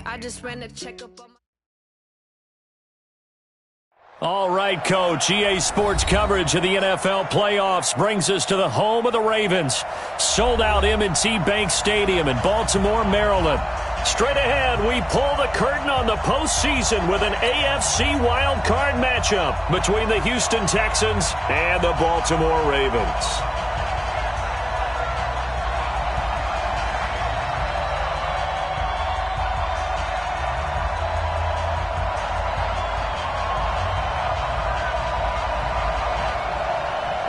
I just ran a checkup on my... All right, Coach. EA Sports coverage of the NFL playoffs brings us to the home of the Ravens. Sold out M&T Bank Stadium in Baltimore, Maryland. Straight ahead, we pull the curtain on the postseason with an AFC wildcard matchup between the Houston Texans and the Baltimore Ravens.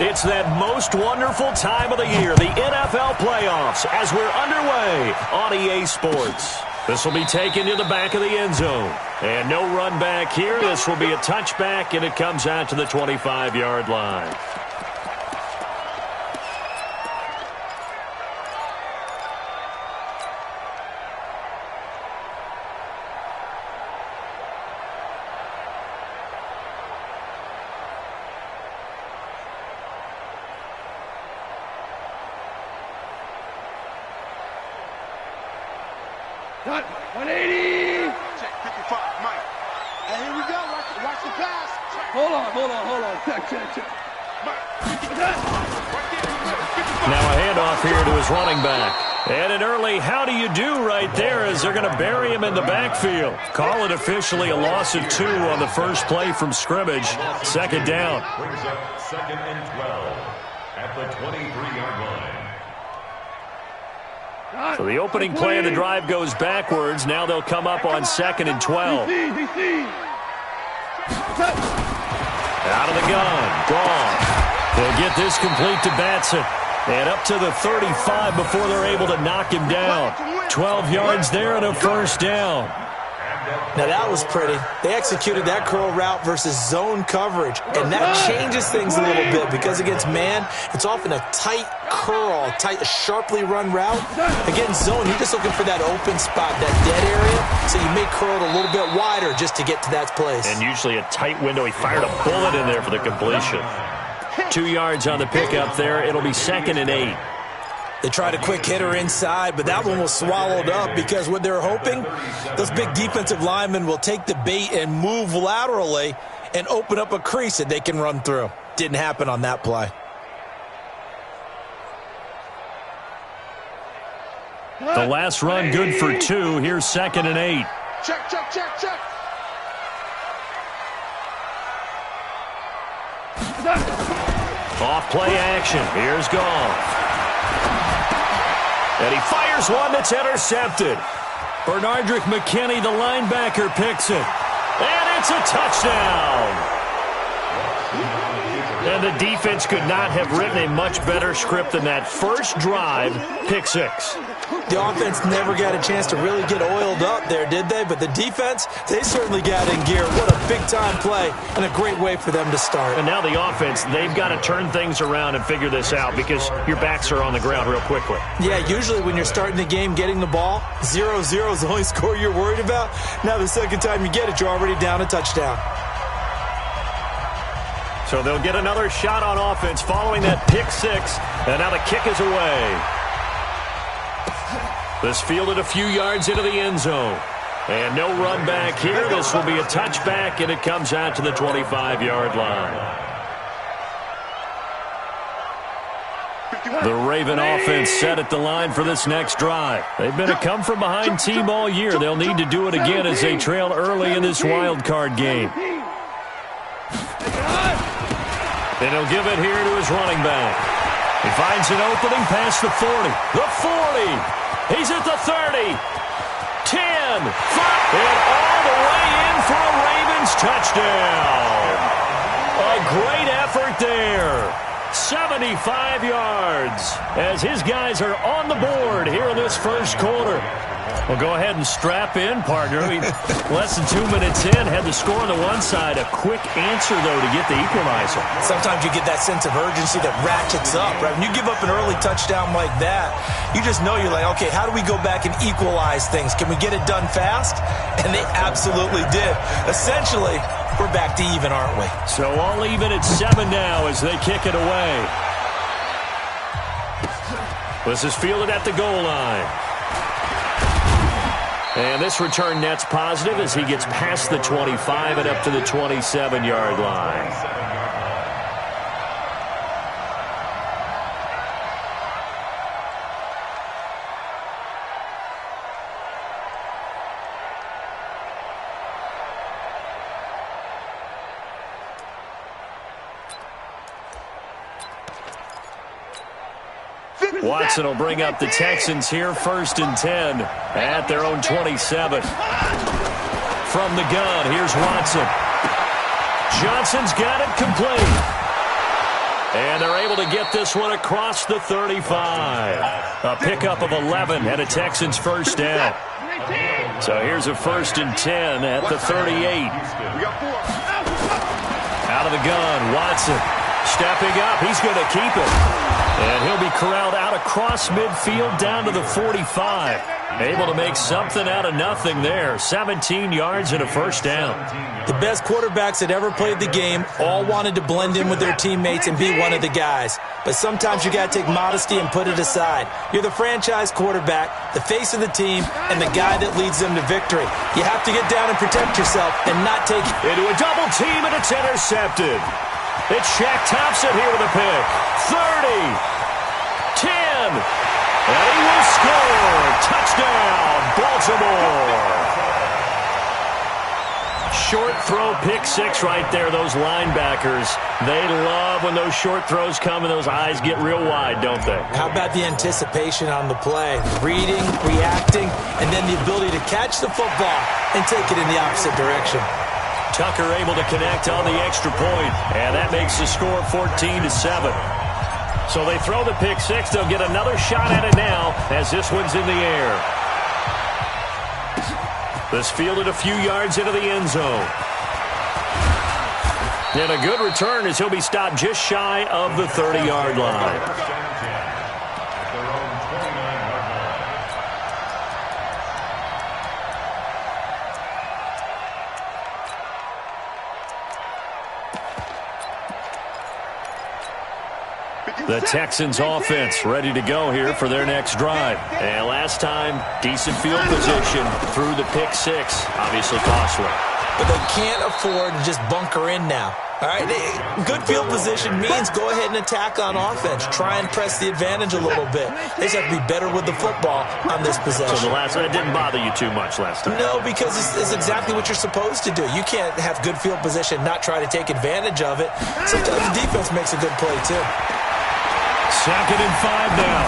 It's that most wonderful time of the year, the NFL playoffs, as we're underway on EA Sports. This will be taken to the back of the end zone. And no run back here. This will be a touchback, and it comes out to the 25-yard line. Cut. 180. Check 55, Mike. And here we go. Watch the pass. Hold on. Check. Now a handoff here to his running back. And an early how do you do right there as they're going to bury him in the backfield. Call it officially a loss of 2 on the first play from scrimmage. Second down. Brings up 2nd and 12 at the 23-yard line. So the opening play of the drive goes backwards. Now they'll come up on 2nd and 12. Out of the gun. Gone. They'll get this complete to Batson. And up to the 35 before they're able to knock him down. 12 yards there and a first down. Now that was pretty. They executed that curl route versus zone coverage, and that changes things a little bit because against man, it's often a tight curl, tight, sharply run route. Against zone, you're just looking for that open spot, that dead area, so you may curl it a little bit wider just to get to that place. And usually a tight window. He fired a bullet in there for the completion. 2 yards on the pickup there. It'll be 2nd and 8. They tried a quick hitter inside, but that one was swallowed up because what they're hoping, those big defensive linemen will take the bait and move laterally and open up a crease that they can run through. Didn't happen on that play. The last run good for 2. Here's 2nd and 8. Check. Off play action. Here's Goff. And he fires one that's intercepted. Bernardrick McKinney, the linebacker, picks it. And it's a touchdown. And the defense could not have written a much better script than that. First drive, pick 6. The offense never got a chance to really get oiled up there, did they? But the defense, they certainly got in gear. What a big-time play and a great way for them to start. And now the offense, they've got to turn things around and figure this out because your backs are on the ground real quickly. Yeah, usually when you're starting the game, getting the ball, 0-0 is the only score you're worried about. Now the second time you get it, you're already down a touchdown. So they'll get another shot on offense following that pick 6. And now the kick is away. This fielded a few yards into the end zone. And no run back here. This will be a touchback, and it comes out to the 25-yard line. The Raven offense set at the line for this next drive. They've been a come-from-behind team all year. They'll need to do it again as they trail early in this wild card game. And he'll give it here to his running back. He finds an opening past the 40. The 40. He's at the 30. 10. 5. And all the way in for a Ravens touchdown. A great effort there. 75 yards as his guys are on the board here in this first quarter. Well, go ahead and strap in, partner. Less than 2 minutes in, had the score on the one side. A quick answer, though, to get the equalizer. Sometimes you get that sense of urgency that ratchets up, right? When you give up an early touchdown like that, you just know you're like, okay, how do we go back and equalize things? Can we get it done fast? And they absolutely did. Essentially, we're back to even, aren't we? So all even at 7 now as they kick it away. This is fielded at the goal line. And this return net's positive as he gets past the 25 and up to the 27-yard line. Watson will bring up the Texans here, 1st and 10 at their own 27. From the gun, here's Watson. Johnson's got it complete. And they're able to get this one across the 35. A pickup of 11 and a Texans first down. So here's a 1st and 10 at the 38. Out of the gun, Watson stepping up. He's going to keep it. And he'll be corralled out across midfield down to the 45. Able to make something out of nothing there. 17 yards and a first down. The best quarterbacks that ever played the game all wanted to blend in with their teammates and be one of the guys. But sometimes you got to take modesty and put it aside. You're the franchise quarterback, the face of the team, and the guy that leads them to victory. You have to get down and protect yourself and not take into a double team, and it's intercepted. It's Shaq Thompson here with a pick. 30, 10, and he will score. Touchdown, Baltimore. Short throw, pick six right there, those linebackers. They love when those short throws come and those eyes get real wide, don't they? How about the anticipation on the play? Reading, reacting, and then the ability to catch the football and take it in the opposite direction. Tucker able to connect on the extra point, and that makes the score 14-7. So they throw the pick six. They'll get another shot at it now as this one's in the air. This fielded a few yards into the end zone. And a good return as he'll be stopped just shy of the 30-yard line. The Texans offense ready to go here for their next drive. And last time, decent field position through the pick six. Obviously costly. But they can't afford to just bunker in now. All right, good field position means go ahead and attack on offense. Try and press the advantage a little bit. They just have to be better with the football on this possession. So the last one, it didn't bother you too much last time? No, because it's exactly what you're supposed to do. You can't have good field position, not try to take advantage of it. Sometimes the defense makes a good play, too. 2nd and 5 now.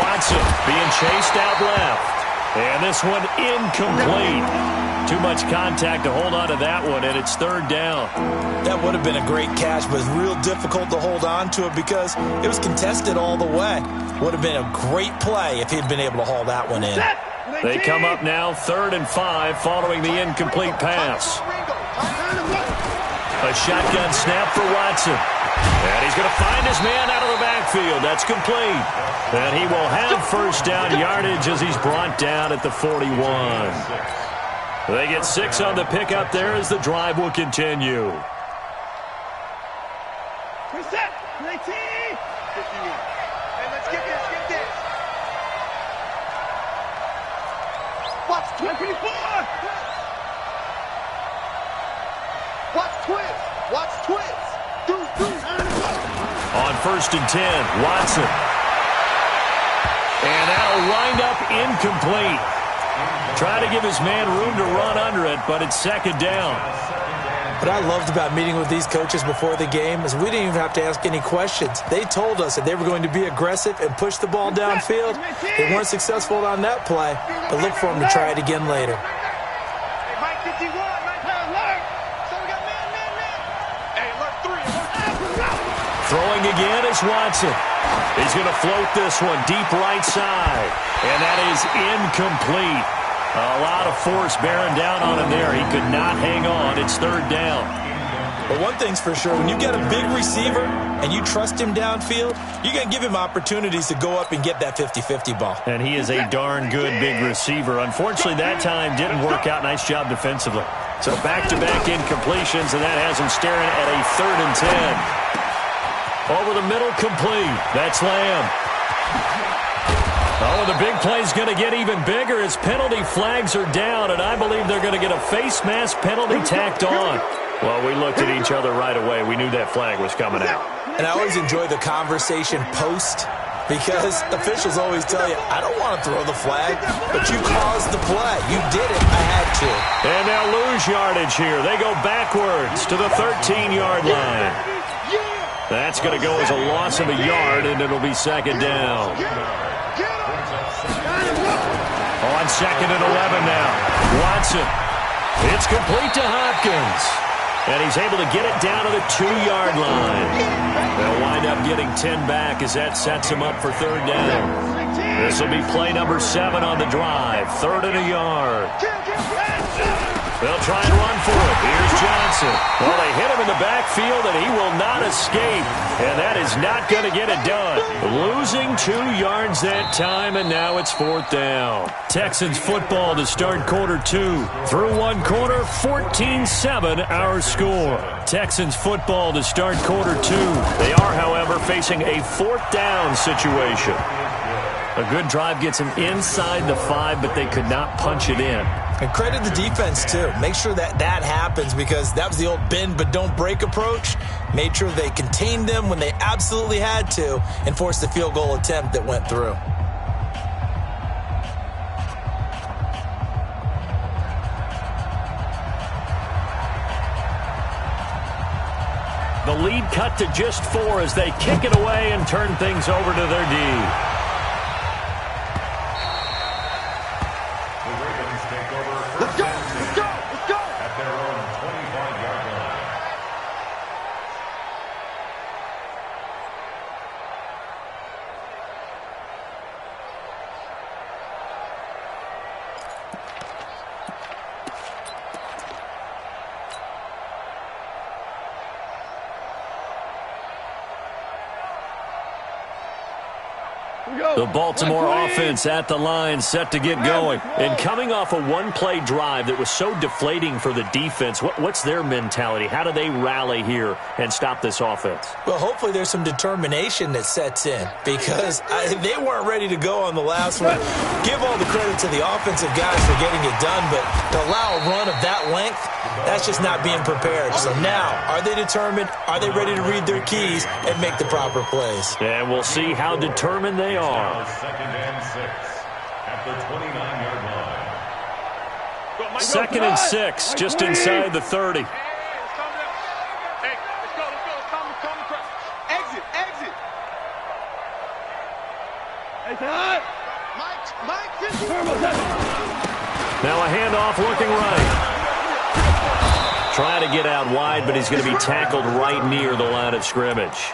Watson being chased out left. And this one incomplete. Too much contact to hold on to that one, and it's 3rd down. That would have been a great catch, but it's real difficult to hold on to it because it was contested all the way. Would have been a great play if he'd been able to haul that one in. They come up now 3rd and 5 following the incomplete pass. A shotgun snap for Watson. And he's going to find his man out of the backfield. That's complete. And he will have first down yardage as he's brought down at the 41. They get 6 on the pickup there as the drive will continue. Reset. 19. 51. Hey, let's get this. Watch 24. Watch twist. Watch twist. On 1st and 10, Watson. And that'll wind up incomplete. Try to give his man room to run under it, but it's 2nd down. What I loved about meeting with these coaches before the game is we didn't even have to ask any questions. They told us that they were going to be aggressive and push the ball downfield. They weren't successful on that play, but look for them to try it again later. Hey, Mike 51, Mike alert. So we got man. Hey, alert 3. Throwing again is Watson. He's going to float this one deep right side. And that is incomplete. A lot of force bearing down on him there. He could not hang on. It's 3rd down. But one thing's for sure, when you get a big receiver and you trust him downfield, you're going to give him opportunities to go up and get that 50-50 ball. And he is a darn good big receiver. Unfortunately, that time didn't work out. Nice job defensively. So back-to-back incompletions, and that has him staring at a 3rd and 10. Over the middle, complete. That's Lamb. Oh, the big play's going to get even bigger as penalty flags are down, and I believe they're going to get a face mask penalty tacked on. Well, we looked at each other right away. We knew that flag was coming out. And I always enjoy the conversation post because officials always tell you, I don't want to throw the flag, but you caused the play. You did it. I had to. And now lose yardage here. They go backwards to the 13-yard line. That's going to go as a loss of a yard, and it'll be second down. On second and 11 now. Watson. It's complete to Hopkins. And he's able to get it down to the 2-yard line. They'll wind up getting 10 back as that sets him up for third down. This will be play number 7 on the drive. Third and a yard. They'll try and run for it. Here's Johnson. Well, they hit him in the backfield, and he will not escape. And that is not going to get it done. Losing 2 yards that time, and now it's fourth down. Texans football to start quarter 2. Through one quarter, 14-7 our score. Texans football to start quarter 2. They are, however, facing a fourth down situation. A good drive gets them inside the 5, but they could not punch it in. And credit the defense, too. Make sure that happens because that was the old bend but don't break approach. Made sure they contained them when they absolutely had to and forced the field goal attempt that went through. The lead cut to just 4 as they kick it away and turn things over to their D. The Baltimore offense at the line, set to get going. And coming off a one-play drive that was so deflating for the defense, what's their mentality? How do they rally here and stop this offense? Well, hopefully there's some determination that sets in because they weren't ready to go on the last one. Give all the credit to the offensive guys for getting it done, but to allow a run of that length, that's just not being prepared. So now, are they determined? Are they ready to read their keys and make the proper plays? And we'll see how determined they are. Second and 6 at the 29-yard line. Second and 6, just inside the 30. Hey, let's go. Come. Exit. Hey, Todd. Mike. Now a handoff looking right. Trying to get out wide, but he's going to be tackled right near the line of scrimmage.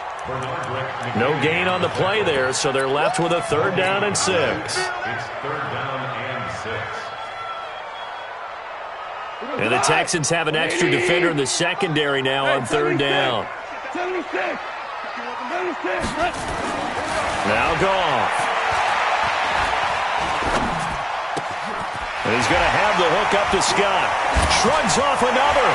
No gain on the play there, so they're left with a third down and 6. It's third down and 6. And the Texans have an extra defender in the secondary now on third down. 76. Now Goff. And he's going to have the hook up to Scott. Shrugs off another.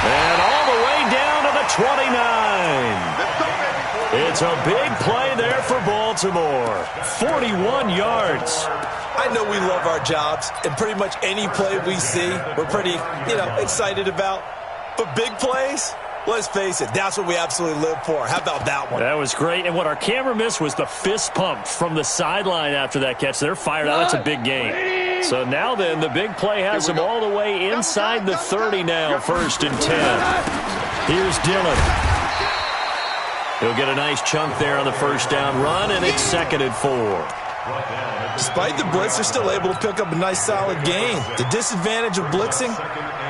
And all the way down to the 29. It's a big play there for Baltimore. 41 yards. I know we love our jobs, and pretty much any play we see, we're pretty, excited about. But big plays, let's face it, that's what we absolutely live for. How about that one? That was great. And what our camera missed was the fist pump from the sideline after that catch. They're fired out. That's a big game. So now then, the big play has them all the way inside the 30 now, first and 10. Here's Dillon. He'll get a nice chunk there on the first down run, and it's second and 4. Despite the blitz, they're still able to pick up a nice solid gain. The disadvantage of blitzing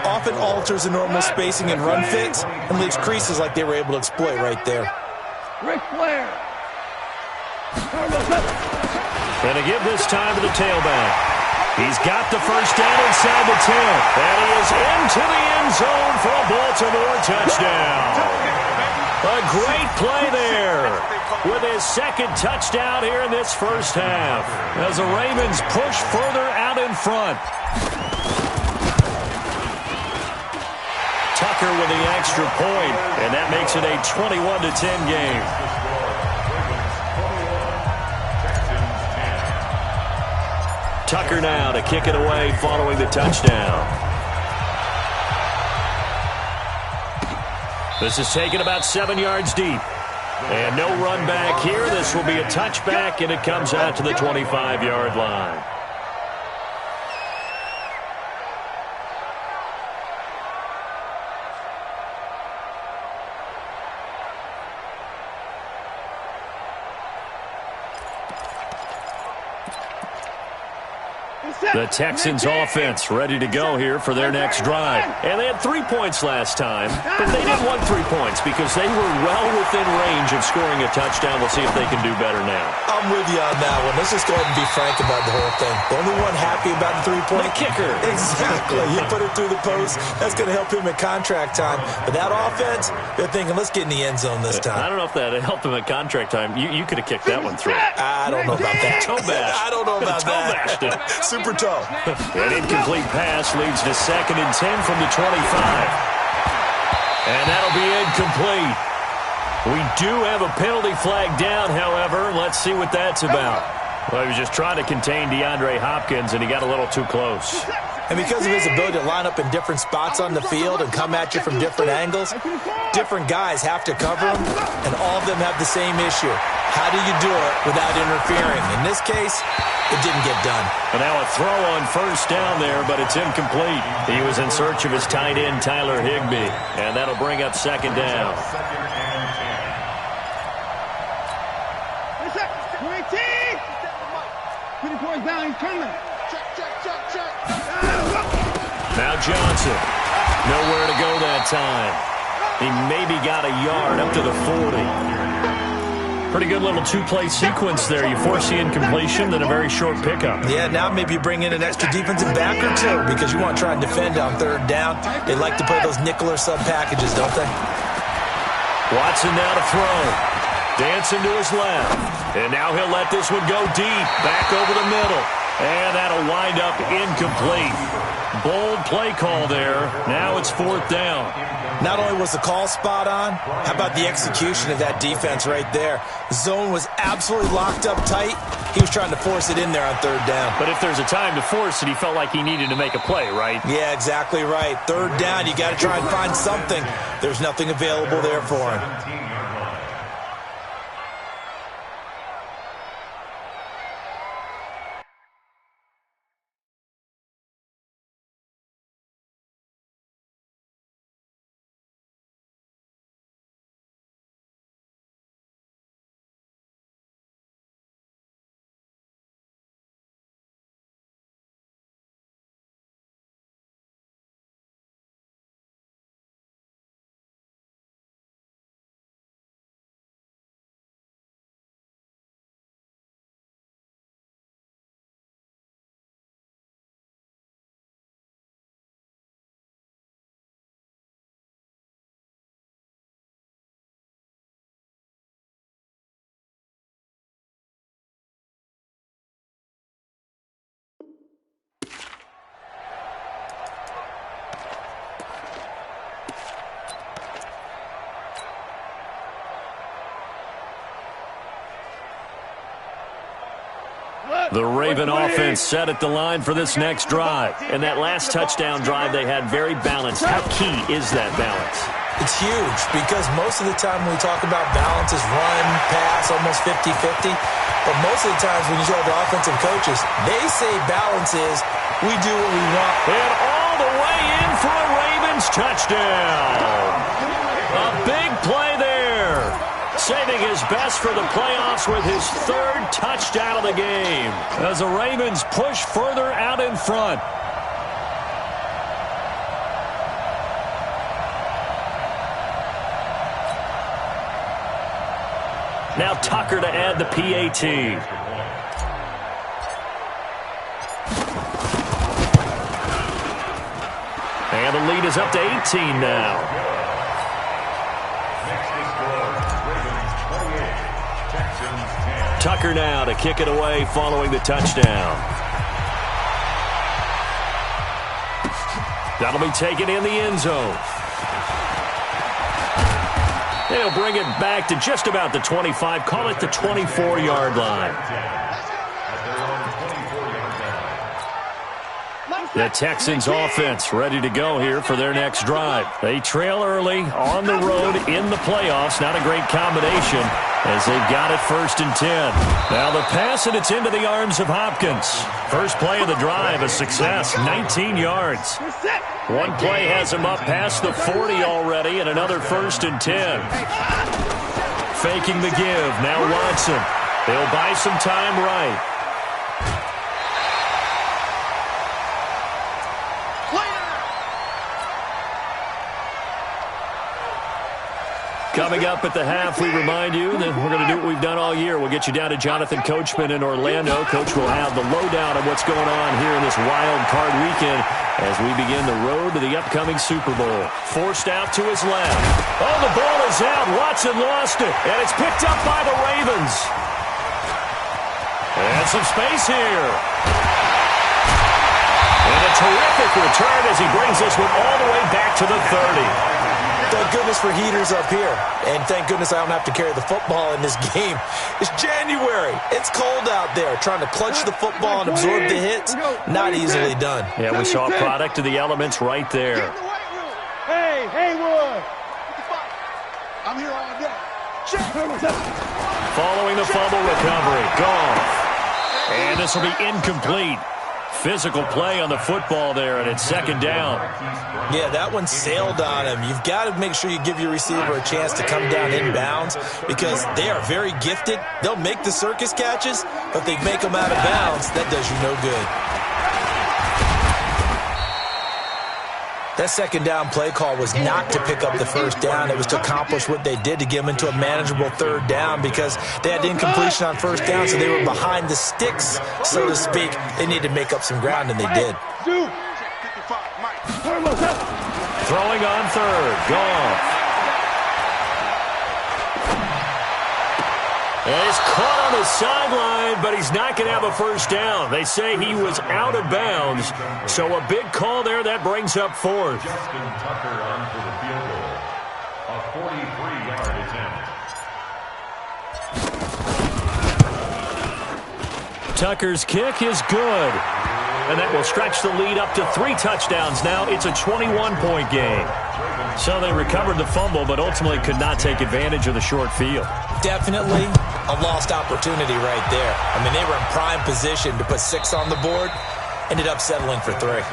often alters the normal spacing and run fits and leaves creases like they were able to exploit right there. Ric Flair. And to give this time to the tailback. He's got the first down inside the 10. And he is into the end zone for a Baltimore touchdown. A great play there with his second touchdown here in this first half as the Ravens push further out in front. Tucker with the extra point, and that makes it a 21-10 game. Tucker now to kick it away following the touchdown. This is taken about 7 yards deep. And no run back here. This will be a touchback, and it comes out to the 25-yard line. The Texans offense ready to go here for their next drive. And they had 3 points last time, but they didn't want 3 points because they were well within range of scoring a touchdown. We'll see if they can do better now. I'm with you on that one. Let's just go ahead and be frank about the whole thing. The only one happy about the 3-point? The kicker. Exactly. You put it through the post. That's going to help him at contract time. But that offense, they're thinking, let's get in the end zone this time. I don't know if that helped him at contract time. You could have kicked that one through. I don't know about that. Toe bash. I don't know about that. Toe bashed it. Super toe. An incomplete pass leads to 2nd and 10 from the 25. And that'll be incomplete. We do have a penalty flag down, however. Let's see what that's about. Well, he was just trying to contain DeAndre Hopkins, and he got a little too close. And because of his ability to line up in different spots on the field and come at you from different angles, different guys have to cover him, and all of them have the same issue. How do you do it without interfering? In this case, it didn't get done. And now a throw on first down there, but it's incomplete. He was in search of his tight end, Tyler Higbee, and that'll bring up 2nd down. Now Johnson. Nowhere to go that time. He maybe got a yard up to the 40. Pretty good little 2-play sequence there. You force the incompletion, then a very short pickup. Yeah, now maybe you bring in an extra defensive back or two because you want to try and defend on 3rd down. They like to play those nickel or sub packages, don't they? Watson now to throw. Dancing to his left. And now he'll let this one go deep. Back over the middle. And that'll wind up incomplete. Bold play call there. Now it's 4th down. Not only was the call spot on, how about the execution of that defense right there? The zone was absolutely locked up tight. He was trying to force it in there on 3rd down. But if there's a time to force it, he felt like he needed to make a play, right? Yeah, exactly right. 3rd down, you got to try and find something. There's nothing available there for him. The Raven offense set at the line for this next drive. And that last touchdown drive they had very balanced. How key is that balance? It's huge because most of the time when we talk about balance is run, pass, almost 50-50. But most of the times when you talk to offensive coaches, they say balance is we do what we want. And all the way in for a Ravens touchdown. A big play there. Saving his best for the playoffs with his 3rd touchdown of the game as the Ravens push further out in front. Now Tucker to add the PAT. And the lead is up to 18 now. Tucker now to kick it away following the touchdown. That'll be taken in the end zone. They'll bring it back to just about the 25, call it the 24-yard line. The Texans offense ready to go here for their next drive. They trail early on the road in the playoffs. Not a great combination as they've got it 1st and 10. Now the pass, and it's into the arms of Hopkins. First play of the drive, a success, 19 yards. One play has him up past the 40 already, and another 1st and 10. Faking the give, now Watson. They'll buy some time right. Coming up at the half, we remind you that we're going to do what we've done all year. We'll get you down to Jonathan Coachman in Orlando. Coach will have the lowdown of what's going on here in this wild card weekend as we begin the road to the upcoming Super Bowl. Forced out to his left. Oh, the ball is out. Watson lost it, and it's picked up by the Ravens. And some space here. And a terrific return as he brings this one all the way back to the 30. Thank goodness for heaters up here. And thank goodness I don't have to carry the football in this game. It's January. It's cold out there. Trying to clutch the football and absorb the hits, not easily done. Yeah, we saw a product of the elements right there. Hey, Haywood! I'm here all day. Following the fumble recovery, Goff. And this will be incomplete. Physical play on the football there, and it's 2nd down. Yeah, that one sailed on him. You've got to make sure you give your receiver a chance to come down inbounds because they are very gifted. They'll make the circus catches, but if they make them out of bounds, that does you no good. That 2nd down play call was not to pick up the 1st down. It was to accomplish what they did to get them into a manageable 3rd down because they had incompletion on 1st down, so they were behind the sticks, so to speak. They needed to make up some ground, and they did. Throwing on 3rd, Goff. And he's caught on the sideline, but he's not going to have a 1st down. They say he was out of bounds, so a big call there. That brings up 4th. Justin Tucker on for the field goal. A 43-yard attempt. Tucker's kick is good. And that will stretch the lead up to 3 touchdowns now. It's a 21-point game. So they recovered the fumble, but ultimately could not take advantage of the short field. Definitely a lost opportunity right there. I mean, they were in prime position to put 6 on the board. Ended up settling for 3.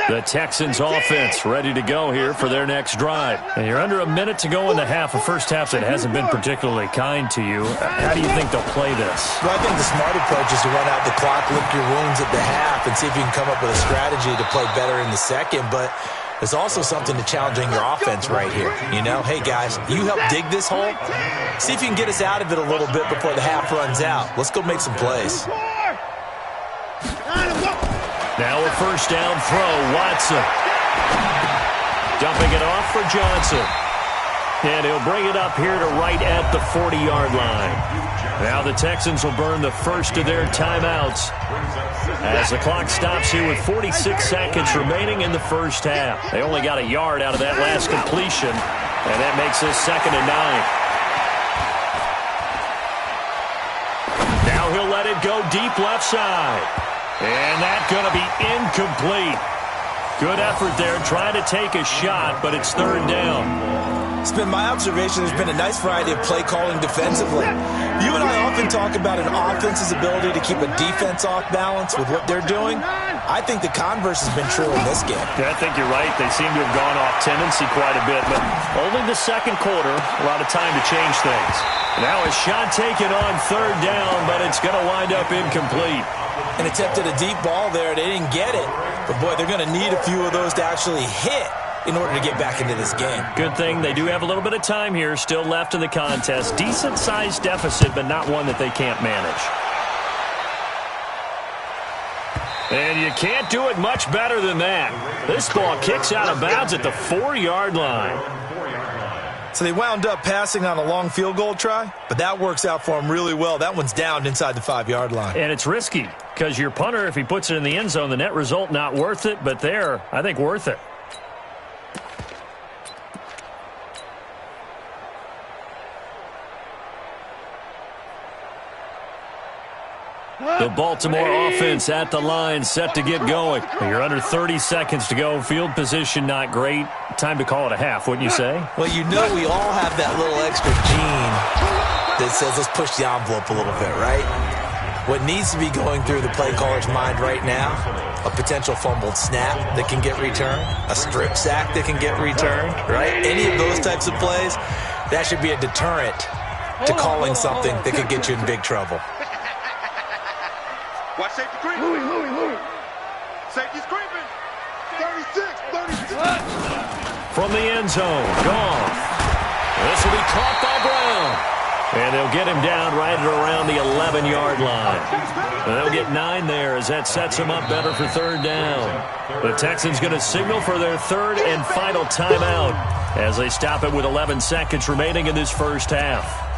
The Texans offense ready to go here for their next drive. And you're under a minute to go in the half. A first half that hasn't been particularly kind to you. How do you think they'll play this? Well, I think the smart approach is to run out the clock, lick your wounds at the half, and see if you can come up with a strategy to play better in the second. But there's also something to challenging your offense right here. You know, hey, guys, you help dig this hole. See if you can get us out of it a little bit before the half runs out. Let's go make some plays. Now a 1st down throw, Watson. Dumping it off for Johnson. And he'll bring it up here to right at the 40-yard line. Now the Texans will burn the first of their timeouts as the clock stops here with 46 seconds remaining in the first half. They only got a yard out of that last completion, and that makes this 2nd and 9. Now he'll let it go deep left side. And that's going to be incomplete. Good effort there, trying to take a shot, but it's 3rd down. It's been my observation there's been a nice variety of play calling defensively. You and I often talk about an offense's ability to keep a defense off balance with what they're doing. I think the converse has been true in this game. Yeah, I think you're right. They seem to have gone off tendency quite a bit, but only the 2nd quarter, a lot of time to change things. Now a shot taken on 3rd down, but it's going to wind up incomplete. And attempted a deep ball there. They didn't get it. But, boy, they're going to need a few of those to actually hit in order to get back into this game. Good thing they do have a little bit of time here still left in the contest. Decent-sized deficit, but not one that they can't manage. And you can't do it much better than that. This ball kicks out of bounds at the 4-yard line. So they wound up passing on a long field goal try, but that works out for them really well. That one's down inside the 5-yard line. And it's risky because your punter, if he puts it in the end zone, the net result not worth it, but there, I think worth it. The Baltimore offense at the line, set to get going. You're under 30 seconds to go. Field position not great. Time to call it a half, wouldn't you say? Well, you know we all have that little extra gene that says let's push the envelope a little bit, right? What needs to be going through the play caller's mind right now, a potential fumbled snap that can get returned, a strip sack that can get returned, right? Any of those types of plays, that should be a deterrent to calling something that could get you in big trouble. Watch safety creeping. Louis. Safety's creeping. 36. From the end zone, Goff. This will be caught by Brown. And they'll get him down right at around the 11-yard line. And they'll get 9 there as that sets them up better for third down. The Texans going to signal for their third and final timeout as they stop it with 11 seconds remaining in this first half.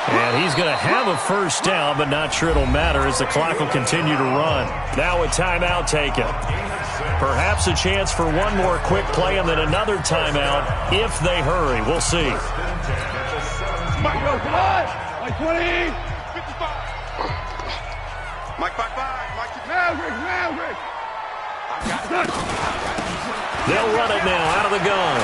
And he's going to have a first down, but not sure it'll matter as the clock will continue to run. Now a timeout taken. Perhaps a chance for one more quick play and then another timeout if they hurry. We'll see. Mike, go, come on! Mike 20! 55. Mike 55. Mike 55. Maverick! They'll run it now out of the gun.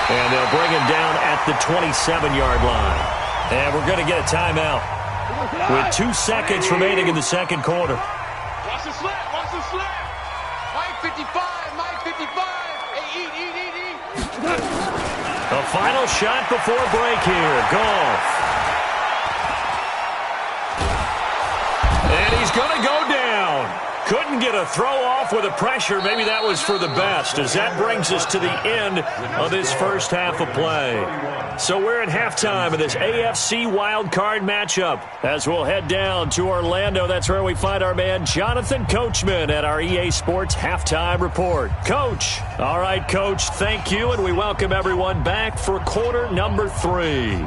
And they'll bring him down at the 27-yard line. And we're going to get a timeout with 2 seconds remaining in the second quarter. Watch the slip. Mike 55. Hey, eat. A final shot before break here. Goff. And he's going to go down. Couldn't get a throw off with the pressure. Maybe that was for the best, as that brings us to the end of this first half of play. So we're at halftime of this AFC wildcard matchup as we'll head down to Orlando. That's where we find our man Jonathan Coachman at our EA Sports Halftime Report. Coach. All right, Coach, thank you, and we welcome everyone back for quarter number 3.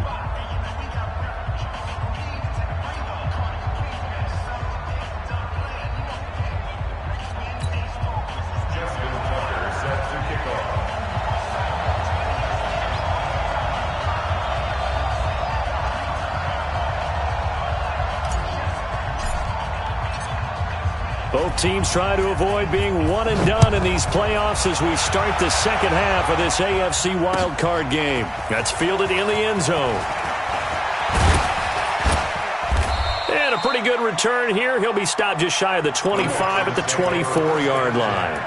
Both teams try to avoid being one and done in these playoffs as we start the second half of this AFC wildcard game. That's fielded in the end zone. And a pretty good return here. He'll be stopped just shy of the 25 at the 24-yard line.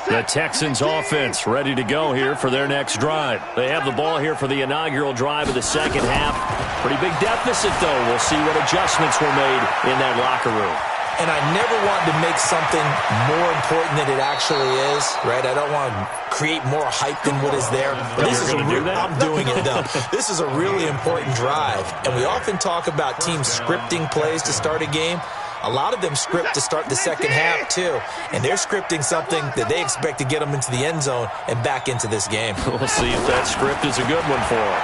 The Texans offense ready to go here for their next drive. They have the ball here for the inaugural drive of the second half. Pretty big deficit, though. We'll see what adjustments were made in that locker room. And I never want to make something more important than it actually is, right? I don't want to create more hype than what is there. But this is I'm doing it, though. This is a really important drive. And we often talk about teams scripting plays to start a game. A lot of them script to start the second half, too. And they're scripting something that they expect to get them into the end zone and back into this game. We'll see if that script is a good one for them.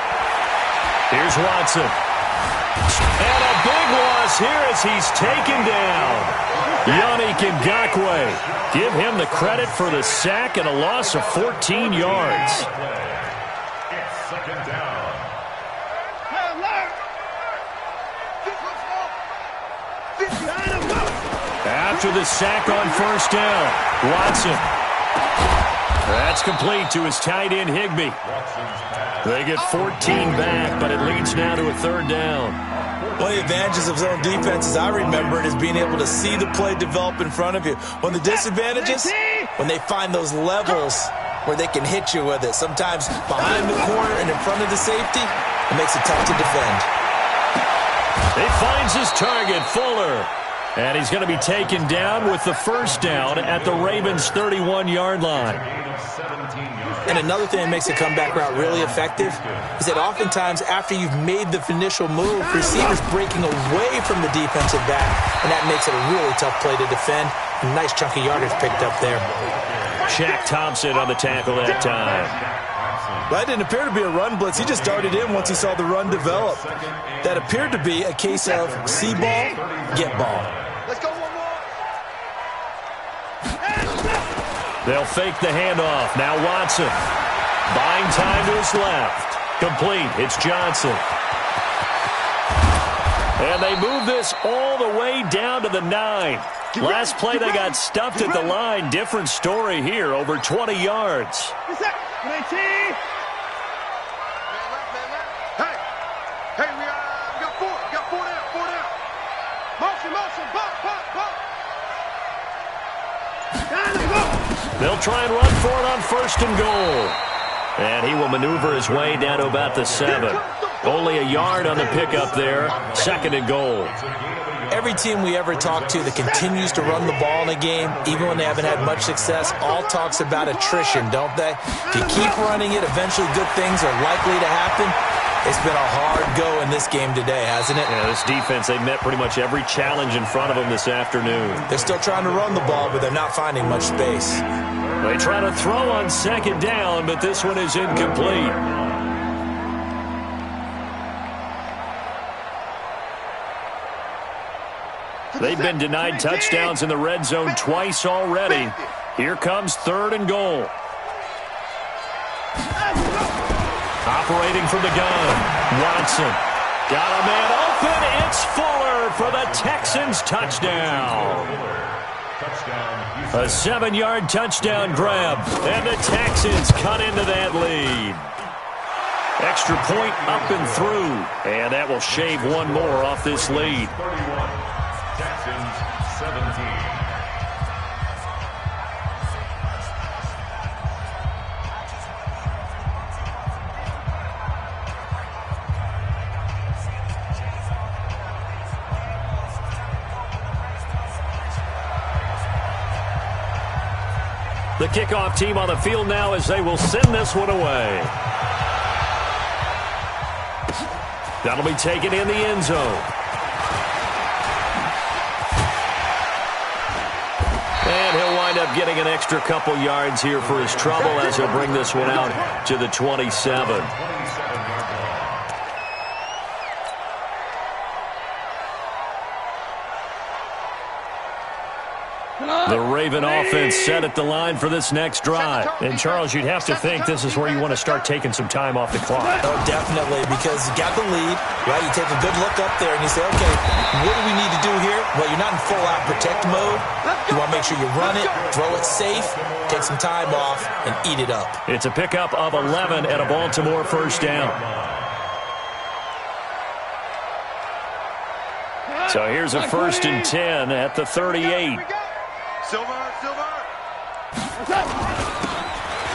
Here's Watson. And a big loss here as he's taken down. Yannick Ngakoue. Give him the credit for the sack and a loss of 14 yards. It's second down. After the sack on first down, Watson. That's complete to his tight end, Higbee. They get 14 back, but it leads now to a third down. One of the advantages of zone defense, as I remember it, is being able to see the play develop in front of you. One of the disadvantages, when they find those levels where they can hit you with it. Sometimes behind the corner and in front of the safety, it makes it tough to defend. He finds his target, Fuller. And he's going to be taken down with the first down at the Ravens' 31-yard line. And another thing that makes a comeback route really effective is that oftentimes after you've made the initial move, receivers breaking away from the defensive back, and that makes it a really tough play to defend. A nice chunk of yardage picked up there. Shaq Thompson on the tackle that time. That didn't appear to be a run blitz. He just darted in once he saw the run develop. That appeared to be a case of see ball, get ball. Let's go one more. They'll fake the handoff. Now Watson. Buying time to his left. Complete. It's Johnson. And they move this all the way down to the 9. Last play they got stuffed at the line. Different story here. Over 20 yards. Hey, we got four. We got four down. Motion, bump. They'll try and run for it on first and goal. And he will maneuver his way down to about the 7. Only a yard on the pickup there. Second and goal. Every team we ever talk to that continues to run the ball in a game, even when they haven't had much success, all talks about attrition, don't they? If you keep running it, eventually good things are likely to happen. It's been a hard go in this game today, hasn't it? Yeah, this defense, they met pretty much every challenge in front of them this afternoon. They're still trying to run the ball, but they're not finding much space. They try to throw on second down, but this one is incomplete. They've been denied touchdowns in the red zone twice already. Here comes third and goal. Operating from the gun, Watson. Got a man open. It's Fuller for the Texans touchdown. A 7-yard touchdown grab, and the Texans cut into that lead. Extra point up and through, and that will shave one more off this lead. Texans 17. The kickoff team on the field now as they will send this one away. That'll be taken in the end zone. And he'll wind up getting an extra couple yards here for his trouble as he'll bring this one out to the 27. The Raven offense set at the line for this next drive. And, Charles, you'd have to think this is where you want to start taking some time off the clock. Oh, definitely, because you got the lead, right? You take a good look up there and you say, okay, what do we need to do here? Well, you're not in full-out protect mode. You want to make sure you run it, throw it safe, take some time off, and eat it up. It's a pickup of 11 and a Baltimore first down. So here's a 1st and 10 at the 38. Silver.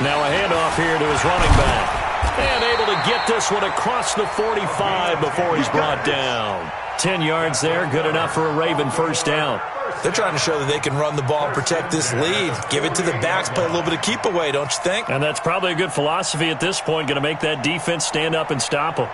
Now a handoff here to his running back. And able to get this one across the 45 before he's brought down. 10 yards there, good enough for a Raven first down. They're trying to show that they can run the ball and protect this lead. Give it to the backs, play a little bit of keep away, don't you think? And that's probably a good philosophy at this point, going to make that defense stand up and stop them.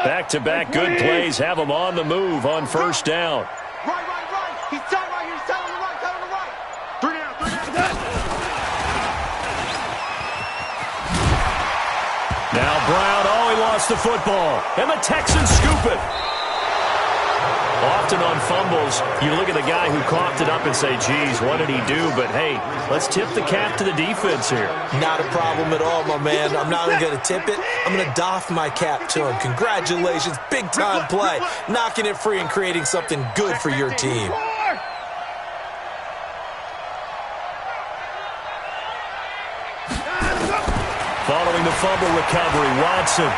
Back-to-back good plays have them on the move on first down. Right. He's tight right here. He's tight on the right. 3 down. Now Brown, he lost the football. And the Texans scoop it. Often on fumbles, you look at the guy who coughed it up and say, geez, what did he do? But, hey, let's tip the cap to the defense here. Not a problem at all, my man. I'm not even going to tip it. I'm going to doff my cap to him. Congratulations. Big-time play. Knocking it free and creating something good for your team. Following the fumble recovery, Watson.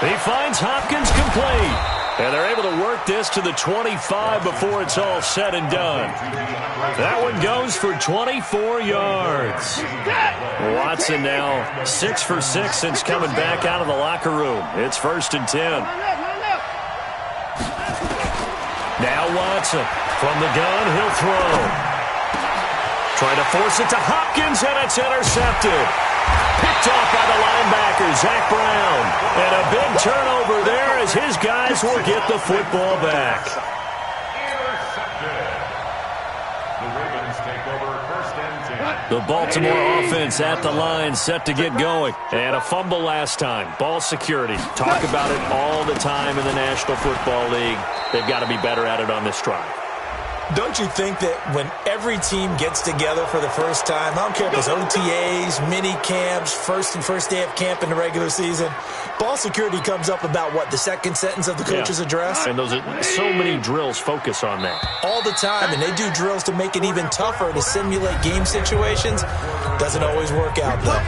He finds Hopkins complete. And they're able to work this to the 25 before it's all said and done. That one goes for 24 yards. Watson now 6 for 6 since coming back out of the locker room. It's 1st and 10. Now Watson from the gun, he'll throw. Trying to force it to Hopkins, and it's intercepted. Picked off by the linebacker, Zach Brown. And a big turnover there as his guys will get the football back. The Ravens take over 1st and 10. The Baltimore offense at the line, set to get going. And a fumble last time. Ball security. Talk about it all the time in the National Football League. They've got to be better at it on this drive. Don't you think that when every team gets together for the first time, I don't care if it's OTAs, mini camps, first day of camp in the regular season, ball security comes up about what, the second sentence of the coach's address? And those are so many drills focus on that. All the time, and they do drills to make it even tougher to simulate game situations. Doesn't always work out, though.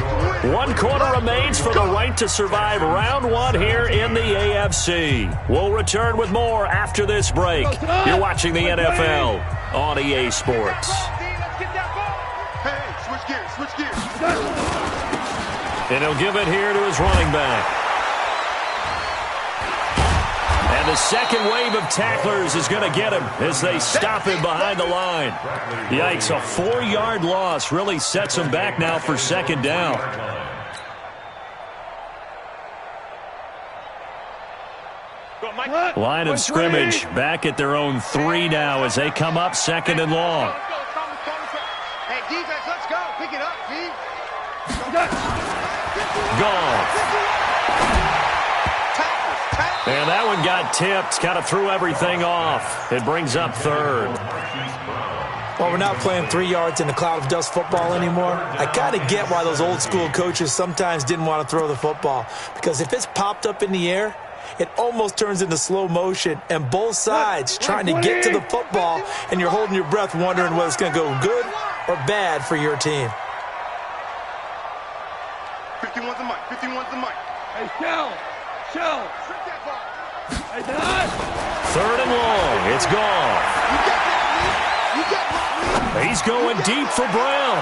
1 quarter remains for the right to survive round 1 here in the AFC. We'll return with more after this break. You're watching the NFL on EA Sports. Hey, switch gears. And he'll give it here to his running back. And the second wave of tacklers is going to get him as they stop him behind the line. Yikes, a 4-yard loss really sets him back now for 2nd down. Line of scrimmage back at their own 3 now as they come up 2nd and long. Hey, defense, let's go. Pick it up, D. Gone. And that one got tipped, kind of threw everything off. It brings up 3rd. Well, we're not playing 3 yards in a cloud of dust football anymore. I kind of get why those old school coaches sometimes didn't want to throw the football. Because if it's popped up in the air, it almost turns into slow motion, and both sides trying to get to the football, and you're holding your breath wondering whether it's going to go good or bad for your team. 51's the mic. 51's the mic. Hey, Shell. Trick that ball. Hey, Don. 3rd and long. It's gone. You got that, Lee. You got that, Lee. He's going deep for Brown.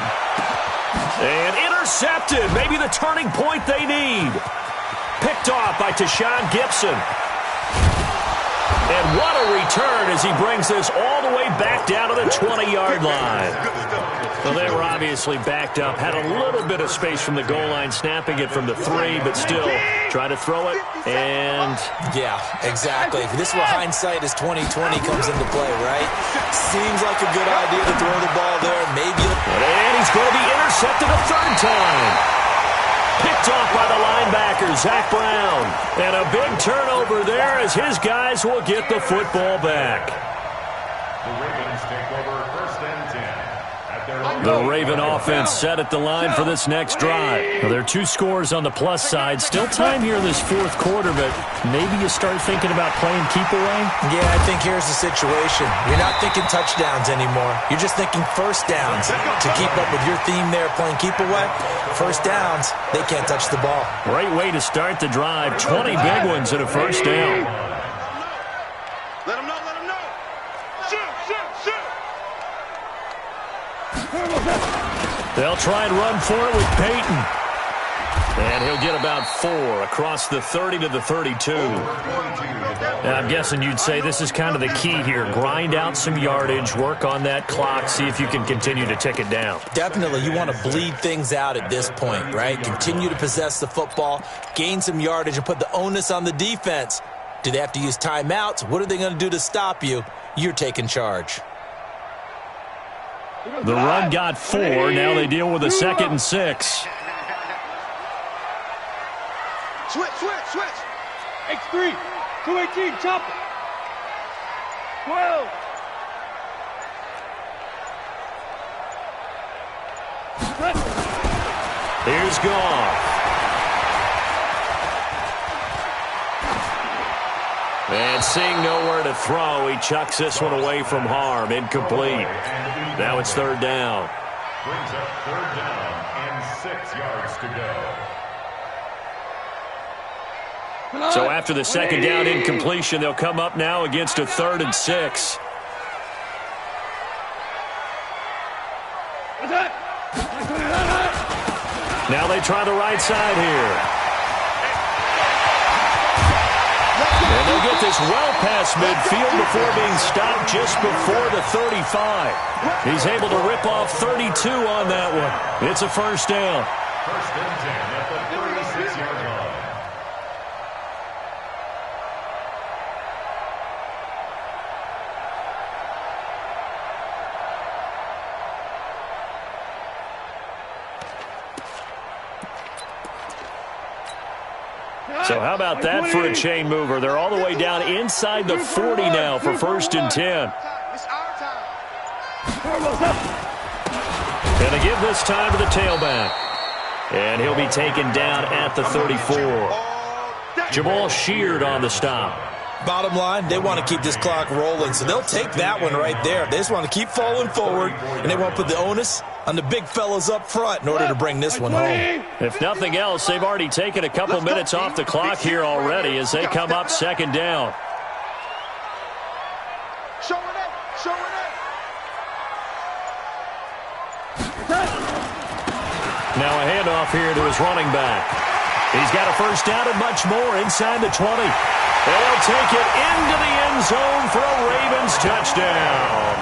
And intercepted. Maybe the turning point they need. Picked off by Tashawn Gibson. And what a return as he brings this all the way back down to the 20-yard line. Well, they were obviously backed up. Had a little bit of space from the goal line, snapping it from the 3, but still try to throw it. And yeah, exactly. This is where hindsight is 20/20 comes into play, right? Seems like a good idea to throw the ball there. Maybe. And he's going to be intercepted a 3rd time. Picked off by the linebacker, Zach Brown. And a big turnover there as his guys will get the football back. The Ravens take over 1st and 10 at their own. The Raven offense set at the line for this next drive. Well, there are 2 scores on the plus side. Still time here in this 4th quarter, but maybe you start thinking about playing keep away? Yeah, I think here's the situation. You're not thinking touchdowns anymore. You're just thinking first downs. To keep up with your theme there, playing keep away, first downs, they can't touch the ball. Great way to start the drive. 20 big ones and a 1st down. Let him know. Shoot. They'll try and run for it with Peyton. And he'll get about 4 across the 30 to the 32. Now, I'm guessing you'd say this is kind of the key here. Grind out some yardage, work on that clock, see if you can continue to tick it down. Definitely, you want to bleed things out at this point, right? Continue to possess the football, gain some yardage, and put the onus on the defense. Do they have to use timeouts? What are they going to do to stop you? You're taking charge. The run got 4. Now they deal with a 2nd and 6. Switch. X3. 218. Chop it. 12. Here's Goff. And seeing nowhere to throw, he chucks this one away from harm. Incomplete. Now it's 3rd down. Brings up 3rd down and 6 yards to go. So after the second down incompletion, they'll come up now against a 3rd and 6. Now they try the right side here. And they'll get this well past midfield before being stopped just before the 35. He's able to rip off 32 on that one. It's a first down. First and 10 at the 36-yard line. So how about that for a chain mover? They're all the way down inside the 40 now for 1st and 10. Gonna give this time to the tailback. And he'll be taken down at the 34. Jamal Sheard on the stop. Bottom line, they want to keep this clock rolling, so they'll take that one right there. They just want to keep falling forward, and they won't put the onus on the big fellas up front in order to bring this one home. If nothing else, they've already taken a couple minutes off the clock here already as they come up 2nd down. Now a handoff here to his running back. He's got a first down and much more inside the 20. They'll take it into the end zone for a Ravens touchdown.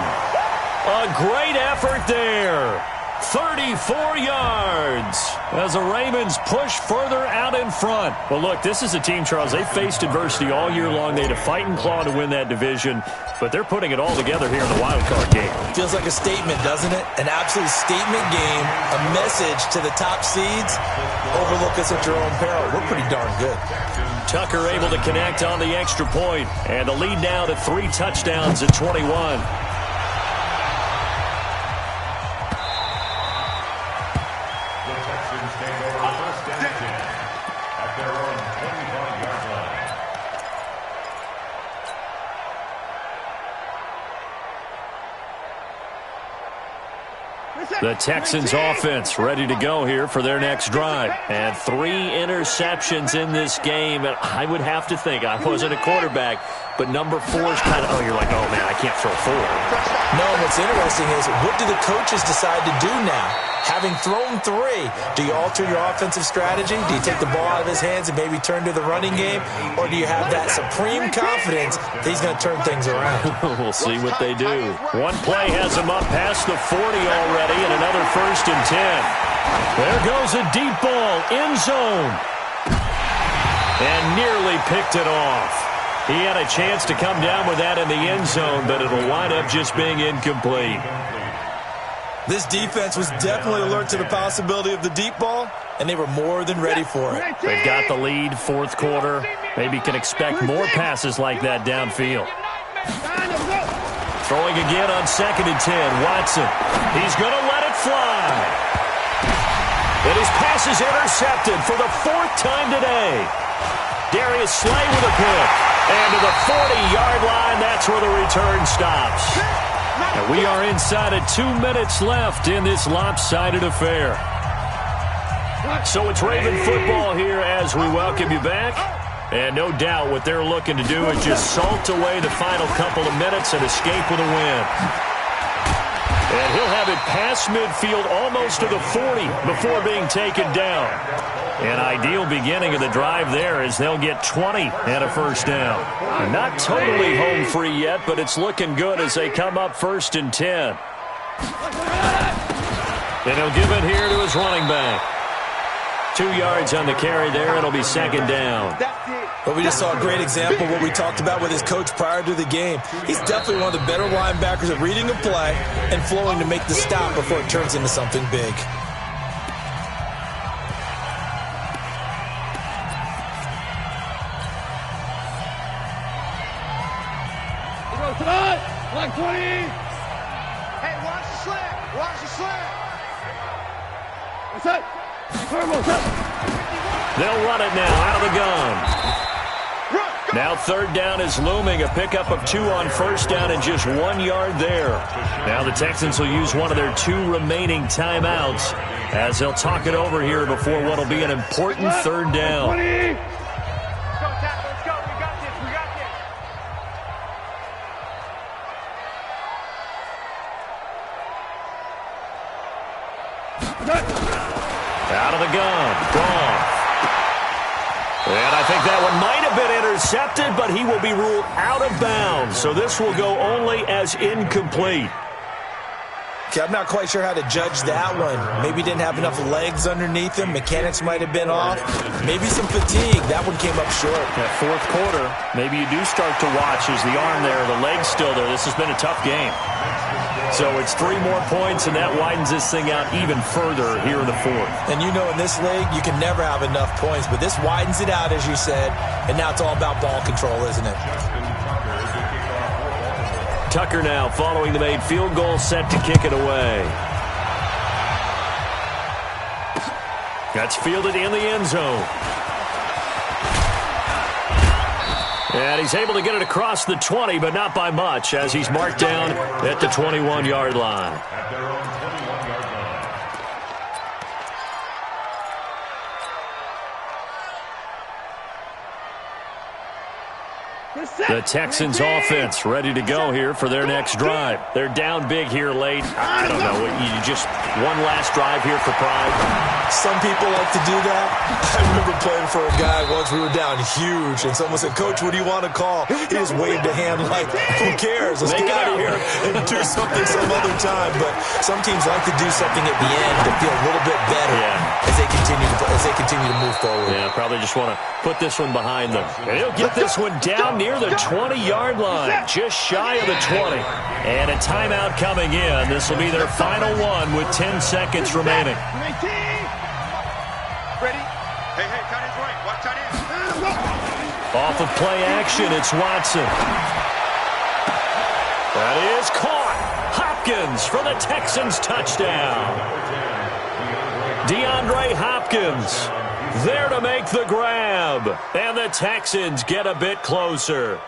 A great effort there. 34 yards as the Ravens push further out in front. Well, look, this is a team, Charles, they faced adversity all year long. They had to fight and claw to win that division, but they're putting it all together here in the wild card game. Feels like a statement, doesn't it? An absolute statement game, a message to the top seeds. Overlook us at your own peril. We're pretty darn good. Tucker able to connect on the extra point, and the lead now to 3 touchdowns at 21. The Texans offense ready to go here for their next drive. And 3 interceptions in this game. And I would have to think, I wasn't a quarterback, but number 4 is kind of, oh, you're like, oh, man, I can't throw 4. No, what's interesting is, what do the coaches decide to do now? Having thrown 3, do you alter your offensive strategy? Do you take the ball out of his hands and maybe turn to the running game? Or do you have that supreme confidence that he's going to turn things around? We'll see what they do. One play has him up past the 40 already, and another 1st and 10. There goes a deep ball, end zone. And nearly picked it off. He had a chance to come down with that in the end zone, but it'll wind up just being incomplete. This defense was definitely alert to the possibility of the deep ball, and they were more than ready for it. They've got the lead, 4th quarter. Maybe can expect more passes like that downfield. Throwing again on 2nd and 10. Watson. He's going to let it fly. And his pass is intercepted for the 4th time today. Darius Slay with a pick. And to the 40-yard line, that's where the return stops. And we are inside of 2 minutes left in this lopsided affair. So it's Raven football here as we welcome you back. And no doubt what they're looking to do is just salt away the final couple of minutes and escape with a win. And he'll have it past midfield almost to the 40 before being taken down. An ideal beginning of the drive there as they'll get 20 and a first down. Not totally home free yet, but it's looking good as they come up 1st and 10. And he'll give it here to his running back. 2 yards on the carry there. It'll be 2nd down. But we just saw a great example of what we talked about with his coach prior to the game. He's definitely one of the better linebackers at reading a play and flowing to make the stop before it turns into something big. Like 20. Hey, watch the slant. Watch the slant. What's that? They'll run it now out of the gun. Now 3rd down is looming. A pickup of 2 on 1st down and just 1 yard there. Now the Texans will use one of their 2 remaining timeouts as they'll talk it over here before what will be an important 3rd down. Out of the gun. Gone. And I think that one might have been intercepted, but he will be ruled out of bounds. So this will go only as incomplete. Okay, I'm not quite sure how to judge that one. Maybe didn't have enough legs underneath him. Mechanics might have been off. Maybe some fatigue. That one came up short. That fourth quarter, maybe you do start to watch. Is the arm there, the leg's still there. This has been a tough game. So it's 3 more points, and that widens this thing out even further here in the fourth. And you know in this league, you can never have enough points, but this widens it out, as you said, and now it's all about ball control, isn't it? Tucker now following the made field goal, set to kick it away. That's fielded in the end zone. And he's able to get it across the 20, but not by much, as he's marked down at the 21-yard line. At their own 21-yard line. The Texans offense ready to go here for their next drive. They're down big here late. I don't know. You just one last drive here for pride. Some people like to do that. I remember playing for a guy once. We were down huge, and someone said, "Coach, what do you want to call?" He just waved a hand like, "Who cares? Let's get out of here and do something some other time." But some teams like to do something at the end to feel a little bit better as they continue to move forward. Yeah, probably just want to put this one behind them. And he'll get this one down near the 20-yard line, just shy of the 20. And a timeout coming in. This will be their final one with 10 seconds remaining. Ready? Hey, tight end's right. Watch tight end. Off of play action, it's Watson. That is caught. Hopkins for the Texans touchdown. DeAndre Hopkins there to make the grab. And the Texans get a bit closer.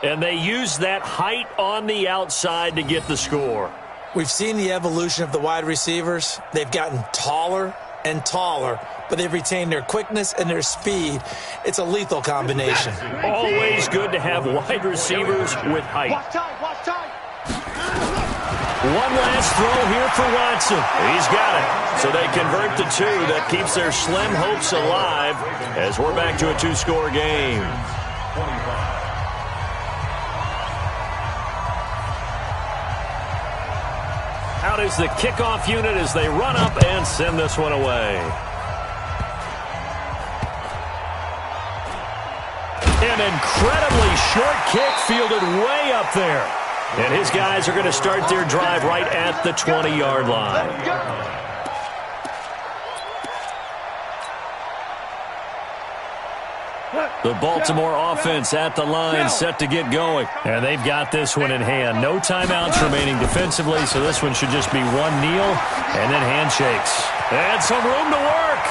And they use that height on the outside to get the score. We've seen the evolution of the wide receivers. They've gotten taller and taller, but they've retained their quickness and their speed. It's a lethal combination. Always good to have wide receivers with height. Watch tight. One last throw here for Watson. He's got it. So they convert the 2. That keeps their slim hopes alive as we're back to a 2-score game. Out is the kickoff unit as they run up and send this one away. An incredibly short kick fielded way up there. And his guys are going to start their drive right at the 20-yard line. The Baltimore offense at the line, set to get going. And they've got this one in hand. No timeouts remaining defensively, so this one should just be one kneel and then handshakes. And some room to work.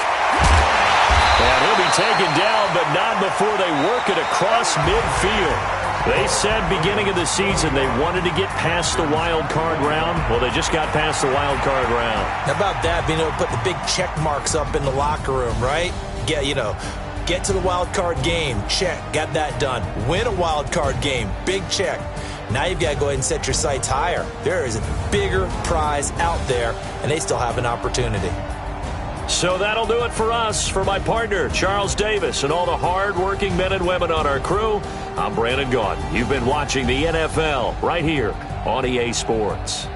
And he'll be taken down, but not before they work it across midfield. They said beginning of the season they wanted to get past the wild card round. Well, they just got past the wild card round. How about that, being able to put the big check marks up in the locker room, right? Get to the wild card game. Check. Got that done. Win a wild card game. Big check. Now you've got to go ahead and set your sights higher. There is a bigger prize out there, and they still have an opportunity. So that'll do it for us. For my partner, Charles Davis, and all the hard-working men and women on our crew, I'm Brandon Gaudin. You've been watching the NFL right here on EA Sports.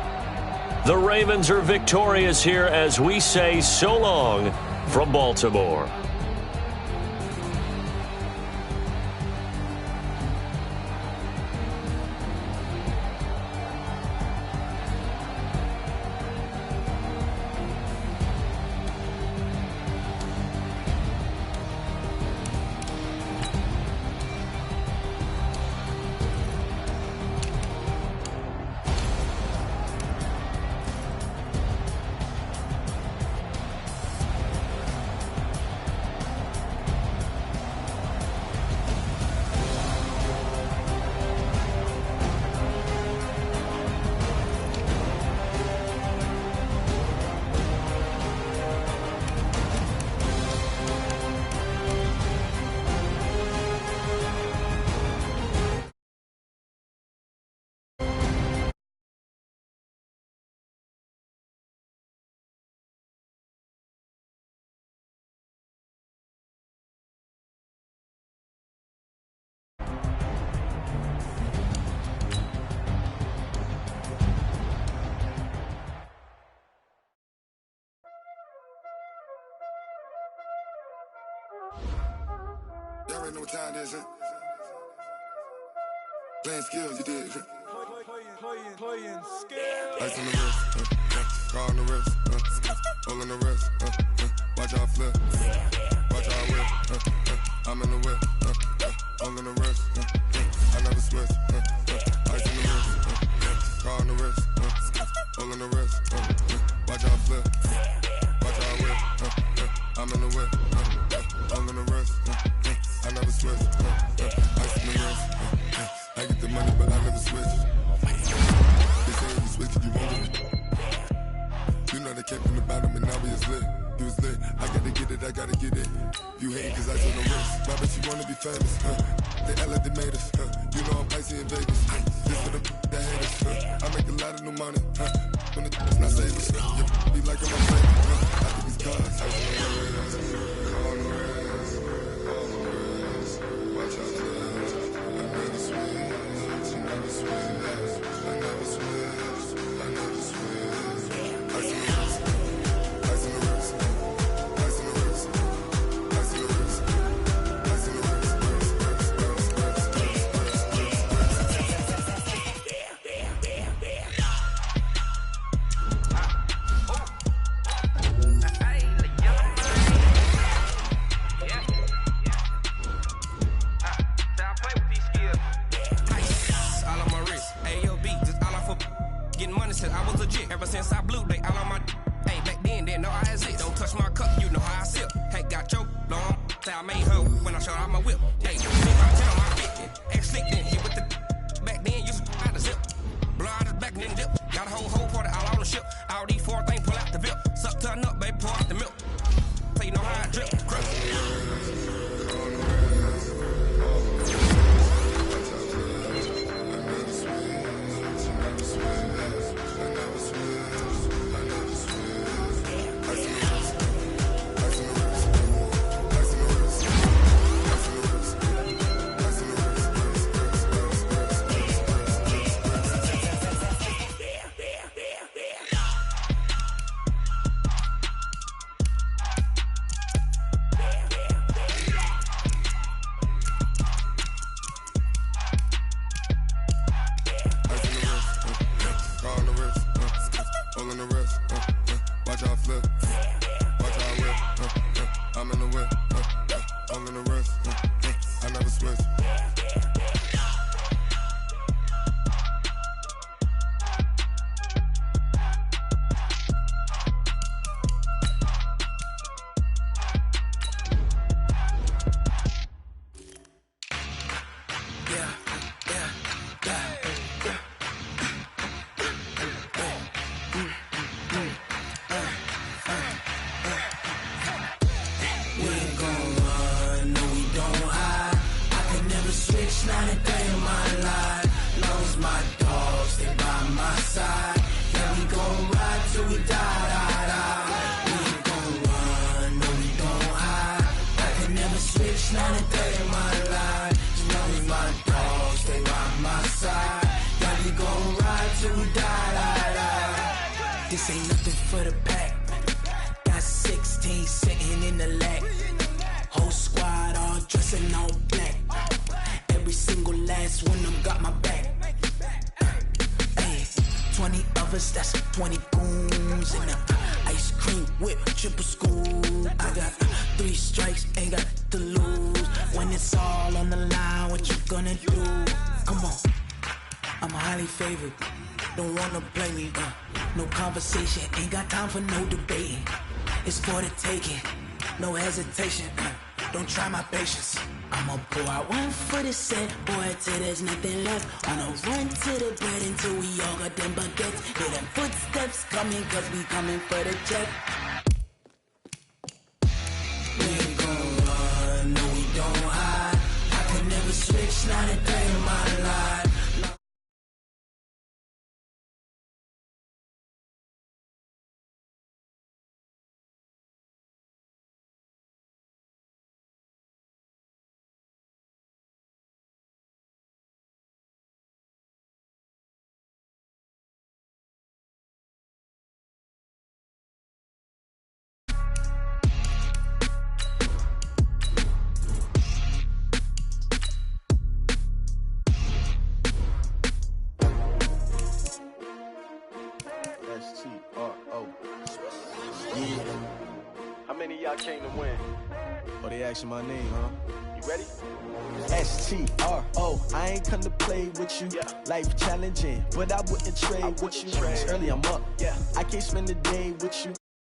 The Ravens are victorious here as we say so long from Baltimore. already know what time it is, huh? Playing skills, you did. Playing skills. Ice on the wrist, car on the wrist, hole in the wrist, watch how I flip, watch how I whip, I'm in the whip, hole in the wrist, I never switch, ice on the wrist, car on the wrist, hole in the wrist, watch how I flip, watch how I whip, I'm in the whip, hole in the wrist, I never switch, ice on the wrist, I get the money but I never switch. They say if you switch it, you won't get it. You know they kept in the bottom and now we is lit. You was lit, I gotta get it, I gotta get it. You hate cause I took no risk. Why bet you wanna be famous, They act like they made us, You know I'm icy in Vegas, This for the that hate us, I make a lot of new money, When the not save us, You be like I'm a favorite, I think it's God's. Ice on the wrist, on the wrist, watch out for this. I never switch, I never switch, I never switch, I never switch. Ice on the wrist, ice on the wrist, ice on the wrist, ice on the wrist, ice on the wrist, All on my wrist, AOB, just all off of getting money since I was legit. Ever since I blew, they all on my. Hey, back then, didn't know I had it. Don't touch my cup, you know how I sip. Hey, got your long. Say I made her when I showed out my whip. Hey, me my tail, my fit. Ex slick, then hit with the. Back then, used to out the zip. Blow out the back and then dip. Got a whole party all on the ship. All these four things pull out the VIP. Suck to a nut, baby, pour out the milk. So you know how I drip. Crust. Watch how I flip, watch how I whip, I'm in the whip, hole in the wrist, I never switch. Not a day in my life. Lost my dogs, they by my side. Yeah, we gon' ride till we die, die, die. We ain't gon' run, no, we don't hide. I can never switch, not a day in my life. As long as my dogs, they by my side. Yeah, we gon' ride till we die, die, die. This ain't nothing for the pack. Got 16 sitting in the lag. Whole squad all dressing all black. Every single last one of them got my back. Ay, 20 of us, that's 20 goons. And ice cream whip, triple school. I got 3 strikes, ain't got to lose. When it's all on the line, what you gonna do? Come on, I'm highly favored. Don't wanna play me, no conversation. Ain't got time for no debating. It's for the taking, no hesitation. Don't try my patience. I'ma pour out one for the set, boy, till there's nothing left. I'ma run to the bread until we all got them baguettes. Hear them footsteps coming, cause we coming for the check. We ain't gon' run, no, we don't hide. I could never switch, not a day in my life. S-T-R-O. Yeah. How many of y'all came to win? Oh, they asking my name, huh? You ready? S-T-R-O. I ain't come to play with you. Life challenging, but I wouldn't trade with you. It's early, I'm up. I can't spend the day with you.